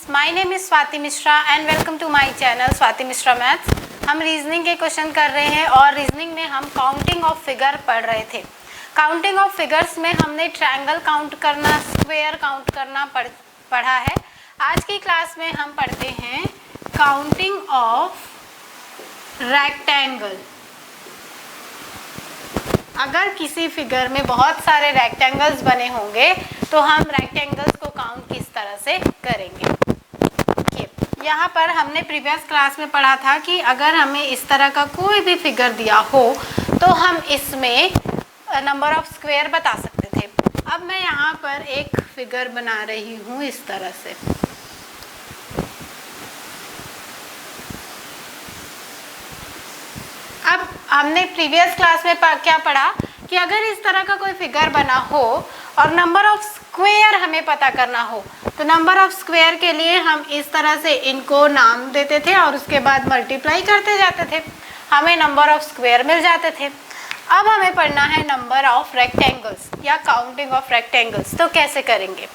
my name is Swati Mishra and welcome to my channel Swati Mishra Maths। हम reasoning के question कर रहे हैं और रीजनिंग में हम काउंटिंग ऑफ फिगर पढ़ रहे थे। काउंटिंग ऑफ फिगर्स में हमने ट्रायंगल काउंट करना, स्क्वायर काउंट करना पढ़ा है। आज की क्लास में हम पढ़ते हैं काउंटिंग ऑफ रेक्टेंगल। अगर किसी फिगर में बहुत सारे रेक्टेंगल्स बने होंगे तो हम रेक्टेंगल्स को काउंट किस तरह से करेंगे। यहाँ पर हमने प्रीवियस क्लास में पढ़ा था कि अगर हमें इस तरह का कोई भी फिगर दिया हो तो हम इसमें नंबर ऑफ स्क्वायर बता सकते थे। अब मैं यहाँ पर एक फिगर बना रही हूँ इस तरह से। अब हमने प्रीवियस क्लास में क्या पढ़ा कि अगर इस तरह का कोई फिगर बना हो और नंबर ऑफ स्क्वायर हमें पता करना हो तो नंबर ऑफ स्क्वायर के लिए हम इस तरह से इनको नाम देते थे और उसके बाद मल्टीप्लाई करते जाते थे, हमें नंबर ऑफ स्क्वायर मिल जाते थे। अब हमें पढ़ना है नंबर ऑफ रेक्टेंगल्स या काउंटिंग ऑफ रेक्टेंगल्स। तो कैसे करेंगे?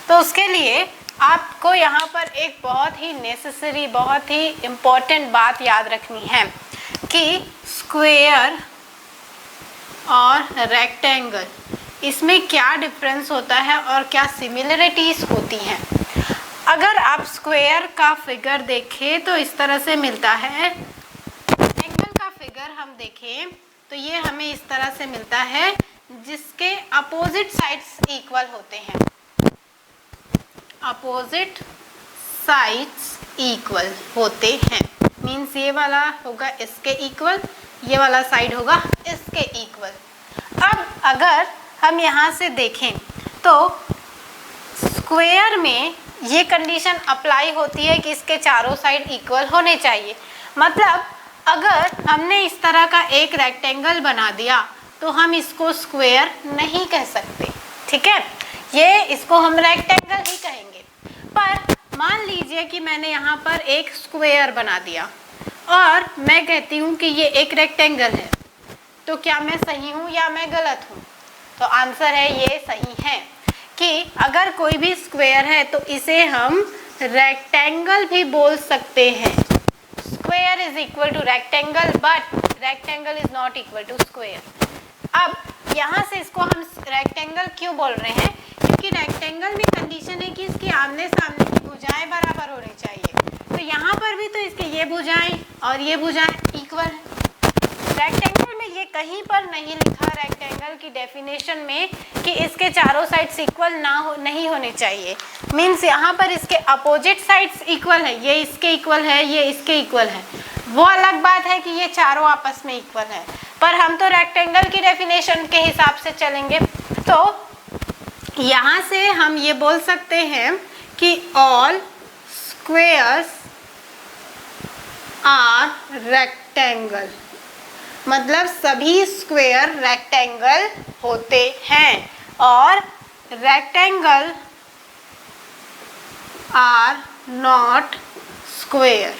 तो उसके लिए आपको यहाँ पर एक बहुत ही नेसेसरी, बहुत ही इम्पोर्टेंट बात याद रखनी है कि स्क्वायर और रेक्टेंगल इसमें क्या डिफरेंस होता है और क्या सिमिलरिटीज़ होती हैं। अगर आप स्क्वायर का फिगर देखें तो इस तरह से मिलता है। रेक्टेंगल का फिगर हम देखें तो ये हमें इस तरह से मिलता है जिसके अपोजिट साइड्स इक्वल होते हैं। अपोजिट साइड्स इक्वल होते हैं मीन्स ये वाला होगा इसके इक्वल, ये वाला साइड होगा इसके इक्वल। अब अगर हम यहाँ से देखें तो स्क्वायर में ये कंडीशन अप्लाई होती है कि इसके चारों साइड इक्वल होने चाहिए। मतलब अगर हमने इस तरह का एक रेक्टेंगल बना दिया तो हम इसको स्क्वायर नहीं कह सकते, ठीक है, ये इसको हम रेक्टेंगल ही कहेंगे। पर मान लीजिए कि मैंने यहाँ पर एक स्क्वायर बना दिया और मैं कहती हूँ कि ये एक रेक्टेंगल है, तो क्या मैं सही हूँ या मैं गलत हूँ? तो आंसर है ये सही है कि अगर कोई भी स्क्वायर है तो इसे हम रेक्टेंगल भी बोल सकते हैं। Square is equal to rectangle but rectangle is not equal to square. अब यहाँ से इसको हम रेक्टेंगल क्यों बोल रहे हैं? क्योंकि रेक्टेंगल में कंडीशन है कि इसकी आमने सामने की भुजाएं बराबर होनी चाहिए। तो यहाँ पर भी तो इसके ये भुजाएं और ये भुजाएं इक्वल है। रेक्टेंगल में ये कहीं पर नहीं लिखा रेक्टेंगल की डेफिनेशन में कि इसके चारों साइड्स इक्वल नहीं होने चाहिए। मीन्स यहाँ पर इसके अपोजिट साइड्स इक्वल है, ये इसके इक्वल है, ये इसके इक्वल है। वो अलग बात है कि ये चारों आपस में इक्वल है, पर हम तो रेक्टेंगल की डेफिनेशन के हिसाब से चलेंगे। तो यहाँ से हम ये बोल सकते हैं कि ऑल स्क्वेयर्स आर रेक्टेंगल, मतलब सभी स्क्वायर रेक्टेंगल होते हैं और rectangle are not square.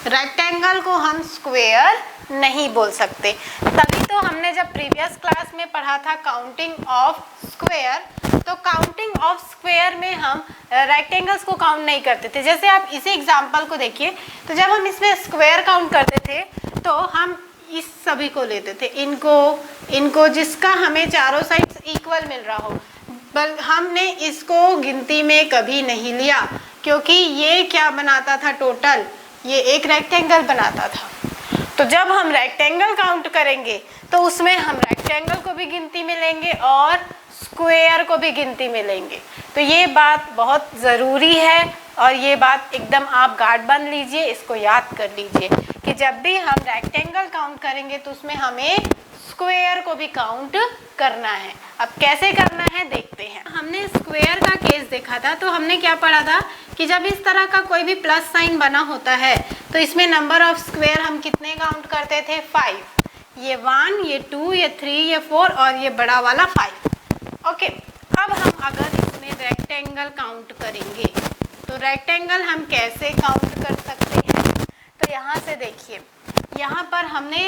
Rectangle को हम स्क्वायर नहीं बोल सकते। तभी तो हमने जब प्रीवियस क्लास में पढ़ा था काउंटिंग ऑफ स्क्वायर, तो काउंटिंग ऑफ स्क्वायर में हम रेक्टेंगल्स को काउंट नहीं करते थे। जैसे आप इसी एग्जांपल को देखिए, तो जब हम इसमें स्क्वायर काउंट करते थे तो हम इस सभी को लेते थे, इनको जिसका हमें चारों साइड्स इक्वल मिल रहा हो, बल हमने इसको गिनती में कभी नहीं लिया क्योंकि ये क्या बनाता था, टोटल ये एक रेक्टेंगल बनाता था। तो जब हम रेक्टेंगल काउंट करेंगे तो उसमें हम रेक्टेंगल को भी गिनती में लेंगे और स्क्वायर को भी गिनती में लेंगे। तो ये बात बहुत ज़रूरी है और ये बात एकदम आप गार्ड बन लीजिए, इसको याद कर लीजिए कि जब भी हम रेक्टेंगल काउंट करेंगे तो उसमें हमें स्क्वायर को भी काउंट करना है। अब कैसे करना है देखते हैं। हमने स्क्वायर का केस देखा था तो हमने क्या पढ़ा था कि जब इस तरह का कोई भी प्लस साइन बना होता है तो इसमें नंबर ऑफ स्क्वायर हम कितने काउंट करते थे? 5। ये 1, ये 2, ये 3, ये 4 और ये बड़ा वाला 5। ओके, अब हम अगर इसमें रेक्टेंगल काउंट करेंगे तो रेक्टेंगल हम कैसे काउंट कर सकते हैं? तो यहाँ से देखिए, यहाँ पर हमने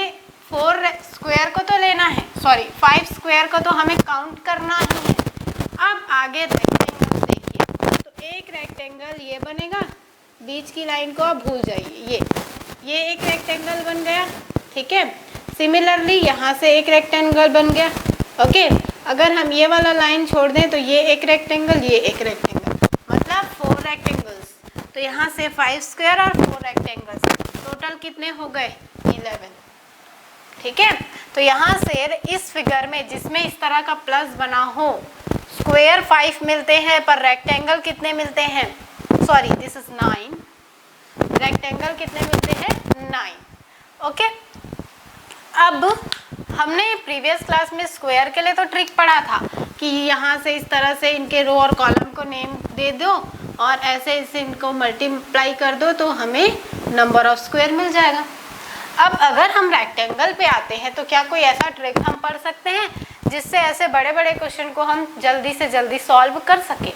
4 स्क्वायर को तो लेना है, 5 स्क्वायर को तो हमें काउंट करना ही है। अब आगे रेक्टेंगल देखिए, तो एक रेक्टेंगल ये बनेगा, बीच की लाइन को आप भूल जाइए, ये एक रेक्टेंगल बन गया, ठीक है। सिमिलरली यहाँ से एक रेक्टेंगल बन गया, ओके। अगर हम ये वाला लाइन छोड़ दें तो ये एक रेक्टेंगल, ये एक रेक्टेंगल, मतलब 4 रेक्टेंगल्स। तो यहाँ से 5 स्क्वायर और 4 रेक्टेंगल्स, टोटल कितने हो गए 11, ठीक है। तो यहाँ से इस फिगर में जिसमें इस तरह का प्लस बना हो, स्क्वायर 5 मिलते हैं पर रेक्टेंगल कितने मिलते हैं, सॉरी दिस इज 9, रेक्टेंगल कितने मिलते हैं 9, ओके। अब हमने प्रीवियस क्लास में स्क्वायर के लिए तो ट्रिक पढ़ा था कि यहाँ से इस तरह से इनके रो और कॉलम को नेम दे दो और ऐसे इसे इनको मल्टीप्लाई कर दो तो हमें नंबर ऑफ स्क्वायर मिल जाएगा। अब अगर हम रेक्टेंगल पे आते हैं तो क्या कोई ऐसा ट्रिक हम पढ़ सकते हैं जिससे ऐसे बड़े बड़े क्वेश्चन को हम जल्दी से जल्दी सॉल्व कर सके?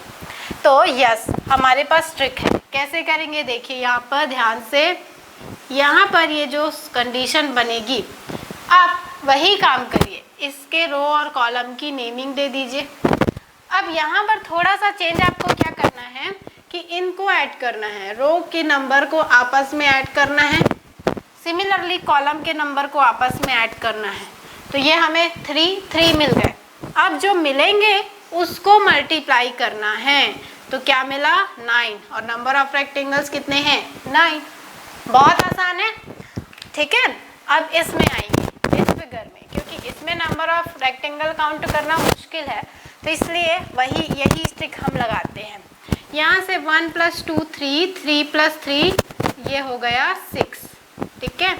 तो यस, हमारे पास ट्रिक है। कैसे करेंगे देखिए, यहाँ पर ध्यान से, यहाँ पर ये जो कंडीशन बनेगी आप वही काम करिए, इसके रो और कॉलम की नेमिंग दे दीजिए। अब यहाँ पर थोड़ा सा चेंज आपको क्या करना है कि इनको ऐड करना है, रो के नंबर को आपस में ऐड करना है, सिमिलरली कॉलम के नंबर को आपस में ऐड करना है। तो ये हमें 3 मिल गए। अब जो मिलेंगे उसको मल्टीप्लाई करना है, तो क्या मिला 9, और नंबर ऑफ रेक्टेंगल्स कितने हैं 9। बहुत आसान है, ठीक है। अब इसमें आएंगे, इस फिगर में, क्योंकि इसमें नंबर ऑफ रेक्टेंगल काउंट करना मुश्किल है तो इसलिए यही ट्रिक हम लगाते हैं। यहाँ से 1 + 2 3, 3 + 3 ये हो गया 6, ठीक है।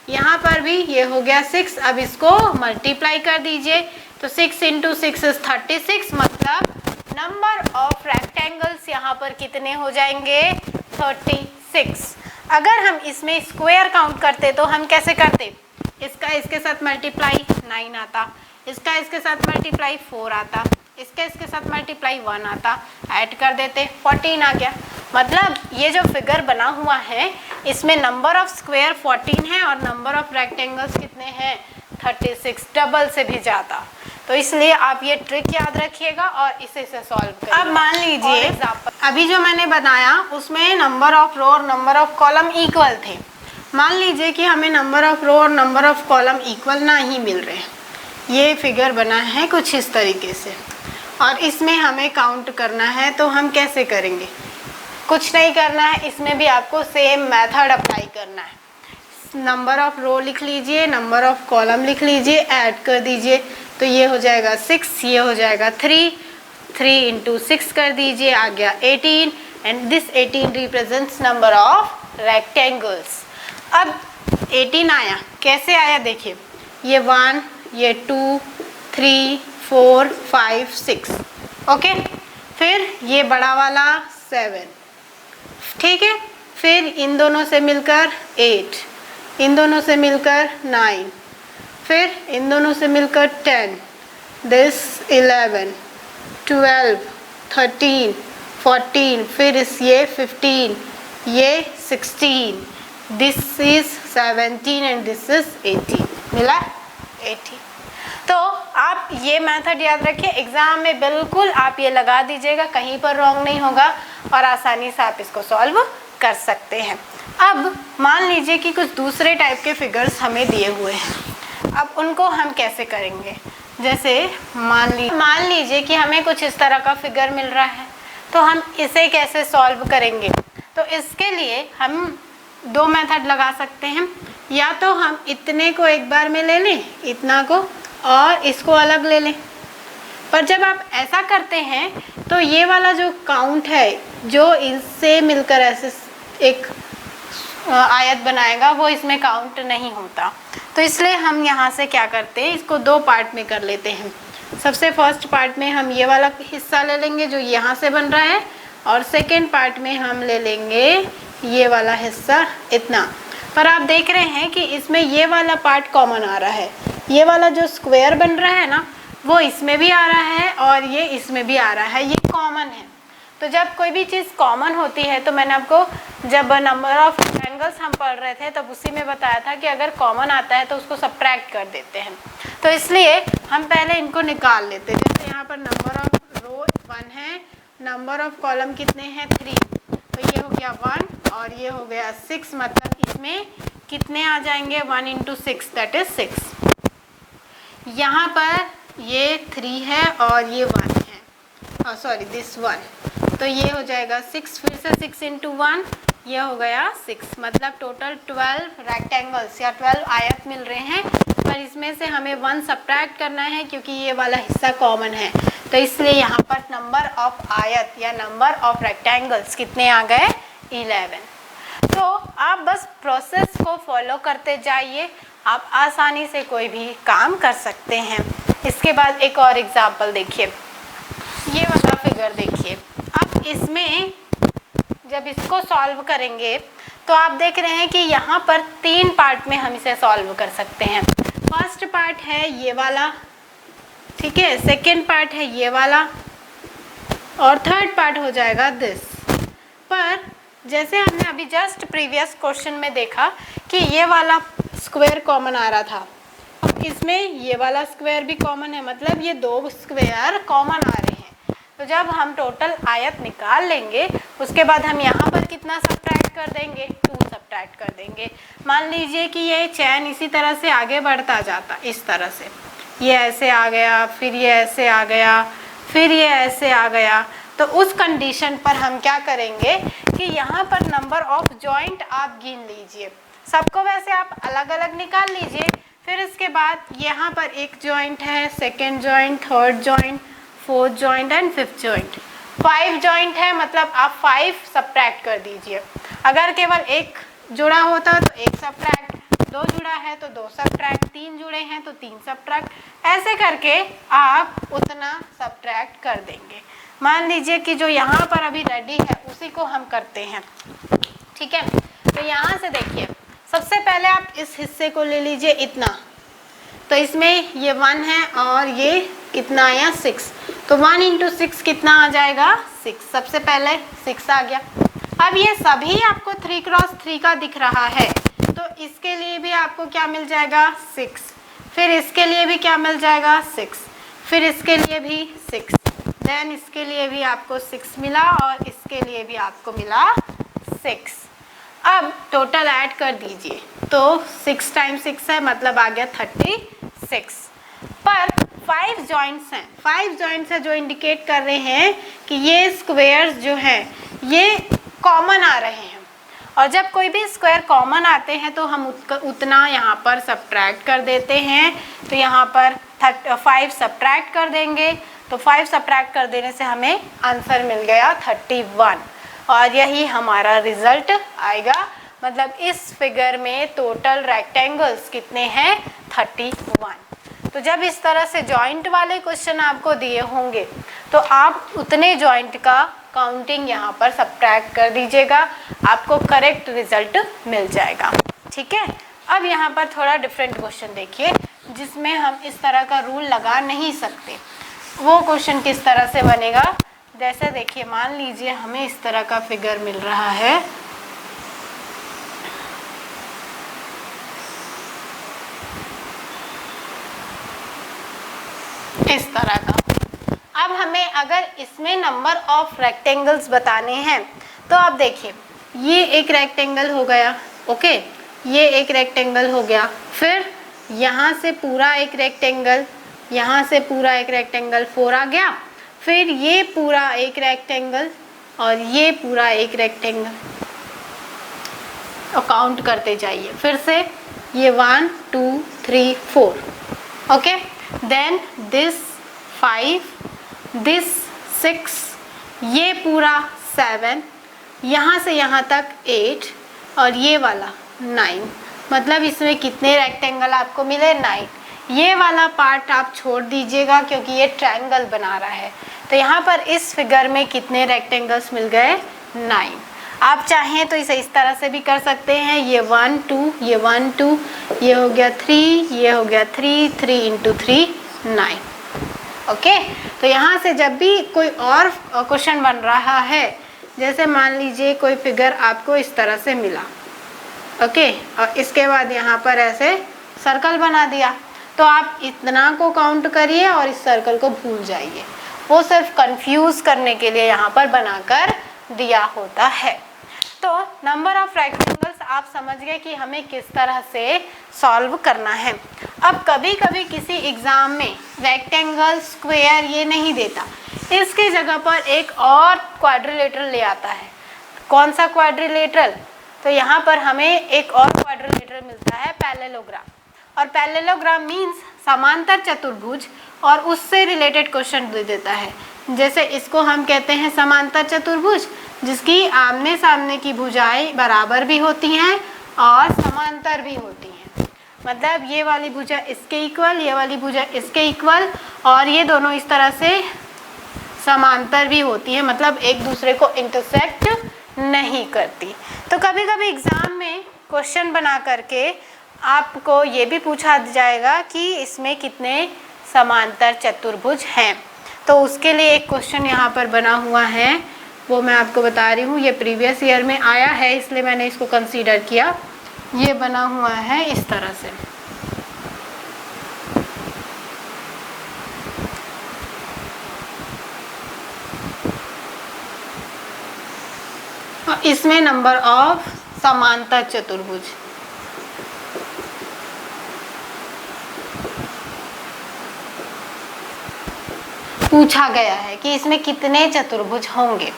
यहाँ पर भी ये हो गया 6। अब इसको मल्टीप्लाई कर दीजिए, तो 6 × 6 इज 36, मतलब नंबर ऑफ रेक्टेंगल्स यहाँ पर कितने हो जाएंगे 36। अगर हम इसमें स्क्वायर काउंट करते तो हम कैसे करते, इसका इसके साथ मल्टीप्लाई 9 आता, इसका इसके साथ मल्टीप्लाई 4 आता, इसका इसके साथ मल्टीप्लाई 1 आता, ऐड कर देते 14 आ गया। मतलब ये जो फिगर बना हुआ है इसमें नंबर ऑफ स्क्वायर 14 है और नंबर ऑफ रेक्टेंगल्स कितने हैं 36, डबल से भी ज़्यादा। तो इसलिए आप ये ट्रिक याद रखिएगा और इसे से सॉल्व करिए। अब मान लीजिए अभी जो मैंने बनाया उसमें नंबर ऑफ रो और नंबर ऑफ कॉलम इक्वल थे। मान लीजिए कि हमें नंबर ऑफ रो और नंबर ऑफ कॉलम इक्वल ना ही मिल रहे, ये फिगर बना है कुछ इस तरीके से और इसमें हमें काउंट करना है, तो हम कैसे करेंगे? कुछ नहीं करना है, इसमें भी आपको सेम मेथड अप्लाई करना है। नंबर ऑफ रो लिख लीजिए, नंबर ऑफ कॉलम लिख लीजिए, ऐड कर दीजिए, तो ये हो जाएगा 6, ये हो जाएगा 3, 3 × 6 कर दीजिए, आ गया 18, and this 18 represents number of rectangles. अब 18 आया, कैसे आया देखिए, ये 1, ये 2, 3, 4, 5, 6, ओके। फिर ये बड़ा वाला 7, ठीक है। फिर इन दोनों से मिलकर 8, इन दोनों से मिलकर 9, फिर इन दोनों से मिलकर 10, दिस 11, 12, 13, 14, फिर इस ये 15, ये 16, this is 17 and this is 18, मिला 18। तो आप ये मेथड याद रखिए, एग्जाम में बिल्कुल आप ये लगा दीजिएगा, कहीं पर रॉन्ग नहीं होगा और आसानी से आप इसको सॉल्व कर सकते हैं। अब मान लीजिए कि कुछ दूसरे टाइप के फिगर्स हमें दिए हुए हैं, अब उनको हम कैसे करेंगे? जैसे मान लीजिए कि हमें कुछ इस तरह का फिगर मिल रहा है, तो हम इसे कैसे सॉल्व करेंगे? तो इसके लिए हम 2 मेथड लगा सकते हैं, या तो हम इतने को एक बार में ले लें, इतना को, और इसको अलग ले लें। पर जब आप ऐसा करते हैं तो ये वाला जो काउंट है जो इससे मिलकर ऐसे एक आयत बनाएगा वो इसमें काउंट नहीं होता। तो इसलिए हम यहाँ से क्या करते हैं, इसको 2 पार्ट में कर लेते हैं। सबसे फर्स्ट पार्ट में हम ये वाला हिस्सा ले लेंगे जो यहाँ से बन रहा है, और सेकेंड पार्ट में हम ले लेंगे ये वाला हिस्सा इतना। पर आप देख रहे हैं कि इसमें ये वाला पार्ट कॉमन आ रहा है, ये वाला जो स्क्वायर बन रहा है ना वो इसमें भी आ रहा है और ये इसमें भी आ रहा है, ये कॉमन है। तो जब कोई भी चीज़ कॉमन होती है, तो मैंने आपको जब नंबर ऑफ रेक्टेंगल्स हम पढ़ रहे थे तब उसी में बताया था कि अगर कॉमन आता है तो उसको सब्ट्रैक्ट कर देते हैं। तो इसलिए हम पहले इनको निकाल लेते हैं। जैसे यहाँ पर नंबर ऑफ रो 1 है, नंबर ऑफ कॉलम कितने हैं 3, तो ये हो गया 1 और ये हो गया 6, मतलब इसमें कितने आ जाएंगे 1 इंटू 6 दैट इज 6। यहाँ पर ये 3 है और ये 1 है, सॉरी दिस 1, तो ये हो जाएगा 6, फिर से 6 इंटू 1 ये हो गया 6, मतलब टोटल 12 रेक्टेंगल्स या 12 आयत मिल रहे हैं, पर इसमें से हमें 1 सब्ट्रैक्ट करना है क्योंकि ये वाला हिस्सा कॉमन है, तो इसलिए यहाँ पर नंबर ऑफ आयत या नंबर ऑफ रेक्टेंगल्स कितने आ गए 11। तो आप बस प्रोसेस को फॉलो करते जाइए, आप आसानी से कोई भी काम कर सकते हैं। इसके बाद एक और एग्जाम्पल देखिए, ये वाला फिगर देखिए। अब इसमें जब इसको सॉल्व करेंगे तो आप देख रहे हैं कि यहाँ पर 3 पार्ट में हम इसे सॉल्व कर सकते हैं। फर्स्ट पार्ट है ये वाला, ठीक है, सेकेंड पार्ट है ये वाला और थर्ड पार्ट हो जाएगा दिस। पर जैसे हमने अभी जस्ट प्रीवियस क्वेश्चन में देखा कि ये वाला स्क्वायर कॉमन आ रहा था, अब इसमें ये वाला स्क्वायर भी कॉमन है, मतलब ये 2 स्क्वायर कॉमन आ रहे हैं। तो जब हम टोटल आयत निकाल लेंगे उसके बाद हम यहाँ पर कितना सब्ट्रैक्ट कर देंगे 2 सब्ट्रैक्ट कर देंगे। मान लीजिए कि ये चैन इसी तरह से आगे बढ़ता जाता, इस तरह से ये ऐसे आ गया, फिर ये ऐसे आ गया, फिर ये ऐसे आ गया, तो उस कंडीशन पर हम क्या करेंगे कि यहाँ पर नंबर ऑफ जॉइंट आप गिन लीजिए, सबको वैसे आप अलग अलग निकाल लीजिए। फिर इसके बाद यहाँ पर एक जॉइंट है, second joint, third joint, fourth joint and fifth joint, 5 joint है, मतलब आप 5 सब्ट्रैक्ट कर दीजिए। अगर केवल एक जुड़ा होता तो 1 सब्ट्रैक्ट, 2 जुड़ा है तो 2 सब्ट्रैक्ट, 3 जुड़े हैं तो 3 सब्ट्रैक्ट, ऐसे करके आप उतना सब्ट्रैक्ट कर देंगे। मान लीजिए कि जो यहाँ पर अभी रेडी है उसी को हम करते हैं, ठीक है। तो यहाँ से देखिए, सबसे पहले आप इस हिस्से को ले लीजिए इतना, तो इसमें ये 1 है और ये कितना आया 6, तो 1 इंटू 6 कितना आ जाएगा 6, सबसे पहले 6 आ गया। अब ये सभी आपको 3 क्रॉस 3 का दिख रहा है, तो इसके लिए भी आपको क्या मिल जाएगा 6, फिर इसके लिए भी क्या मिल जाएगा 6, फिर इसके लिए भी 6, देन इसके लिए भी आपको 6 मिला और इसके लिए भी आपको मिला 6। अब टोटल ऐड कर दीजिए, तो 6 टाइम्स 6 है, मतलब आ गया 36। पर 5 जॉइंट्स हैं, 5 जॉइंट्स है जो इंडिकेट कर रहे हैं कि ये स्क्वायर्स जो हैं ये कॉमन आ रहे हैं, और जब कोई भी स्क्वायर कॉमन आते हैं तो हम उतना यहाँ पर सब्ट्रैक्ट कर देते हैं। तो यहाँ पर 5 सब्ट्रैक्ट कर देंगे, तो 5 सब्ट्रैक्ट कर देने से हमें आंसर मिल गया 31, और यही हमारा रिजल्ट आएगा। मतलब इस फिगर में टोटल रेक्टेंगल्स कितने हैं 31। तो जब इस तरह से जॉइंट वाले क्वेश्चन आपको दिए होंगे तो आप उतने जॉइंट का काउंटिंग यहाँ पर सब्ट्रैक्ट कर दीजिएगा, आपको करेक्ट रिजल्ट मिल जाएगा, ठीक है। अब यहाँ पर थोड़ा डिफरेंट क्वेश्चन देखिए जिसमें हम इस तरह का रूल लगा नहीं सकते। वो क्वेश्चन किस तरह से बनेगा, जैसे देखिए, मान लीजिए हमें इस तरह का फिगर मिल रहा है, इस तरह का। अब हमें अगर इसमें नंबर ऑफ रेक्टेंगल्स बताने हैं तो आप देखिए, ये एक रेक्टेंगल हो गया, ओके, ये एक रेक्टेंगल हो गया, फिर यहाँ से पूरा एक रेक्टेंगल, यहाँ से पूरा एक रेक्टेंगल 4 आ गया, फिर ये पूरा एक रेक्टेंगल और ये पूरा एक रेक्टेंगल, और काउंट करते जाइए फिर से, ये 1 2 3 4, ओके, देन दिस 5, दिस 6, ये पूरा 7, यहाँ से यहाँ तक 8 और ये वाला 9, मतलब इसमें कितने रेक्टेंगल आपको मिले 9। ये वाला पार्ट आप छोड़ दीजिएगा क्योंकि ये ट्रायंगल बना रहा है, तो यहाँ पर इस फिगर में कितने रेक्टेंगल्स मिल गए 9। आप चाहें तो इसे इस तरह से भी कर सकते हैं, ये 1 2, ये 1 2, ये हो गया 3, ये हो गया 3, 3 इंटू 3 9, ओके। तो यहाँ से जब भी कोई और क्वेश्चन बन रहा है, जैसे मान लीजिए कोई फिगर आपको इस तरह से मिला, ओके, और इसके बाद यहाँ पर ऐसे सर्कल बना दिया, तो आप इतना को काउंट करिए और इस सर्कल को भूल जाइए वो सिर्फ कंफ्यूज करने के लिए यहाँ पर बनाकर दिया होता है। तो नंबर ऑफ रेक्टेंगल्स आप समझ गए कि हमें किस तरह से सॉल्व करना है। अब कभी कभी किसी एग्ज़ाम में रेक्टेंगल, स्क्वायर ये नहीं देता, इसकी जगह पर एक और क्वाड्रिलेटरल ले आता है। कौन सा क्वाड्रिलेटरल? तो यहाँ पर हमें एक और क्वाड्रिलेटरल मिलता है, पैरेललोग्राम। और पैरेललोग्राम मीन्स समांतर चतुर्भुज, और उससे रिलेटेड क्वेश्चन दे देता है। जैसे इसको हम कहते हैं समांतर चतुर्भुज, जिसकी आमने सामने की भुजाएं बराबर भी होती हैं और समांतर भी होती हैं। मतलब ये वाली भुजा इसके इक्वल, ये वाली भुजा इसके इक्वल, और ये दोनों इस तरह से समांतर भी होती है, मतलब एक दूसरे को इंटरसेक्ट नहीं करती। तो कभी कभी एग्ज़ाम में क्वेश्चन बना करके आपको ये भी पूछा जाएगा कि इसमें कितने समांतर चतुर्भुज हैं। तो उसके लिए एक क्वेश्चन यहाँ पर बना हुआ है, वो मैं आपको बता रही हूँ। ये प्रीवियस ईयर में आया है, इसलिए मैंने इसको कंसीडर किया। ये बना हुआ है इस तरह से। और इसमें नंबर ऑफ समांतर चतुर्भुज पूछा गया है कि इसमें कितने चतुर्भुज होंगे।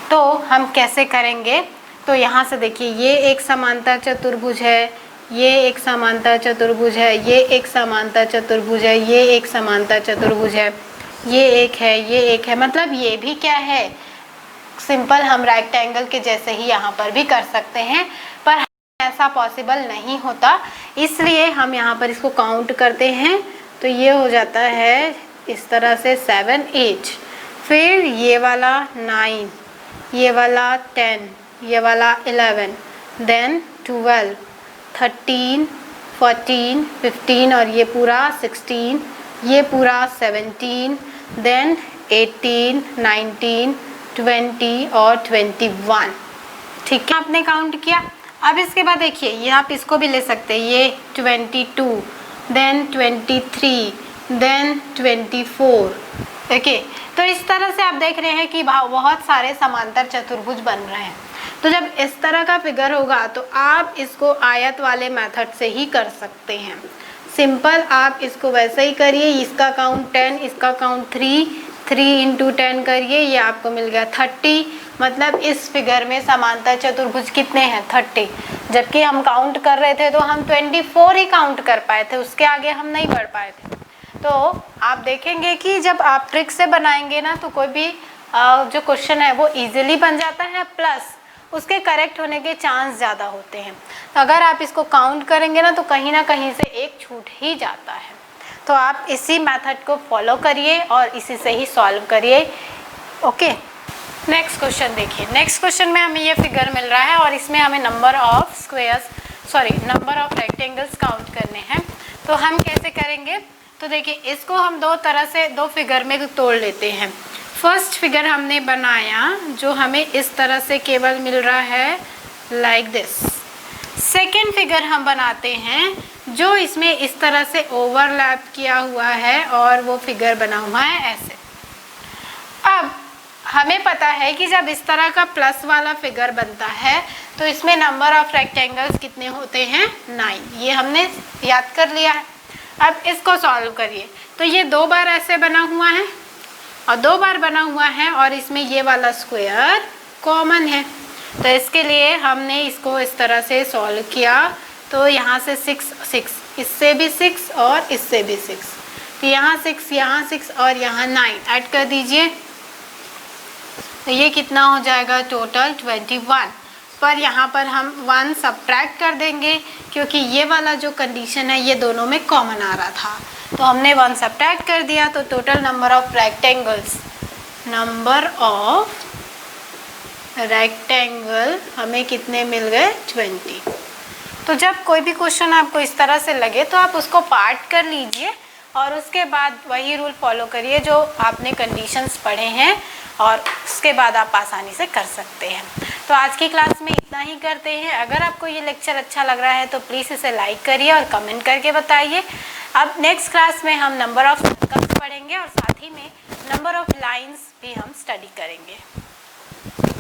तो हम कैसे करेंगे? तो यहाँ से देखिए, ये एक समांतर चतुर्भुज है, ये एक समांतर चतुर्भुज है, ये एक समांतर चतुर्भुज है, ये एक समांतर चतुर्भुज है, ये एक है, ये एक है। मतलब ये भी क्या है, सिंपल हम रेक्टेंगल के जैसे ही यहाँ पर भी कर सकते हैं, पर ऐसा पॉसिबल नहीं होता, इसलिए हम यहाँ पर इसको काउंट करते हैं। तो ये हो जाता है इस तरह से 7, 8, फिर ये वाला 9, ये वाला 10, ये वाला 11, देन 12, 13, 14, 15 और ये पूरा 16, ये पूरा 17, देन 18, 19, 20 और 21। ठीक है, आपने काउंट किया। अब इसके बाद देखिए, ये आप इसको भी ले सकते हैं, ये 22, देन 23, देन 24। ओके, तो इस तरह से आप देख रहे हैं कि बहुत सारे समांतर चतुर्भुज बन रहे हैं। तो जब इस तरह का फिगर होगा तो आप इसको आयत वाले मेथड से ही कर सकते हैं। सिंपल आप इसको वैसे ही करिए, इसका काउंट 10, इसका काउंट 3, 3 × 10 करिए, ये आपको मिल गया 30। मतलब इस फिगर में समांतर चतुर्भुज कितने हैं? 30। जबकि हम काउंट कर रहे थे तो हम 24 ही काउंट कर पाए थे, उसके आगे हम नहीं बढ़ पाए थे। तो आप देखेंगे कि जब आप ट्रिक से बनाएंगे ना, तो कोई भी जो क्वेश्चन है वो इजीली बन जाता है, प्लस उसके करेक्ट होने के चांस ज़्यादा होते हैं। तो अगर आप इसको काउंट करेंगे ना, तो कहीं ना कहीं से एक छूट ही जाता है। तो आप इसी मेथड को फॉलो करिए और इसी से ही सॉल्व करिए। ओके, नेक्स्ट क्वेश्चन देखिए। नेक्स्ट क्वेश्चन में हमें ये फिगर मिल रहा है और इसमें हमें नंबर ऑफ रेक्टेंगल्स काउंट करने हैं। तो हम कैसे करेंगे? तो देखिए, इसको हम दो फिगर में तोड़ लेते हैं। फर्स्ट फिगर हमने बनाया जो हमें इस तरह से केवल मिल रहा है, लाइक दिस। सेकेंड फिगर हम बनाते हैं जो इसमें इस तरह से ओवरलैप किया हुआ है और वो फिगर बना हुआ है ऐसे। अब हमें पता है कि जब इस तरह का प्लस वाला फिगर बनता है तो इसमें नंबर ऑफ रेक्टेंगल्स कितने होते हैं? 9। ये हमने याद कर लिया है। अब इसको सॉल्व करिए। तो ये 2 बार ऐसे बना हुआ है और 2 बार बना हुआ है, और इसमें ये वाला स्क्वायर कॉमन है। तो इसके लिए हमने इसको इस तरह से सॉल्व किया। तो यहाँ से 6, 6, इससे भी 6 और इससे भी 6, तो यहाँ 6 और यहाँ 9 ऐड कर दीजिए। तो ये कितना हो जाएगा? टोटल 21। पर यहाँ पर हम 1 सब्ट्रैक्ट कर देंगे क्योंकि ये वाला जो कंडीशन है ये दोनों में कॉमन आ रहा था, तो हमने 1 सब्ट्रैक्ट कर दिया। तो टोटल नंबर ऑफ रेक्टेंगल हमें कितने मिल गए? 20। तो जब कोई भी क्वेश्चन आपको इस तरह से लगे तो आप उसको पार्ट कर लीजिए और उसके बाद वही रूल फॉलो करिए जो आपने कंडीशंस पढ़े हैं, और उसके बाद आप आसानी से कर सकते हैं। तो आज की क्लास में इतना ही करते हैं। अगर आपको ये लेक्चर अच्छा लग रहा है तो प्लीज़ इसे लाइक करिए और कमेंट करके बताइए। अब नेक्स्ट क्लास में हम नंबर ऑफ सर्कल्स पढ़ेंगे और साथ ही में नंबर ऑफ लाइंस भी हम स्टडी करेंगे।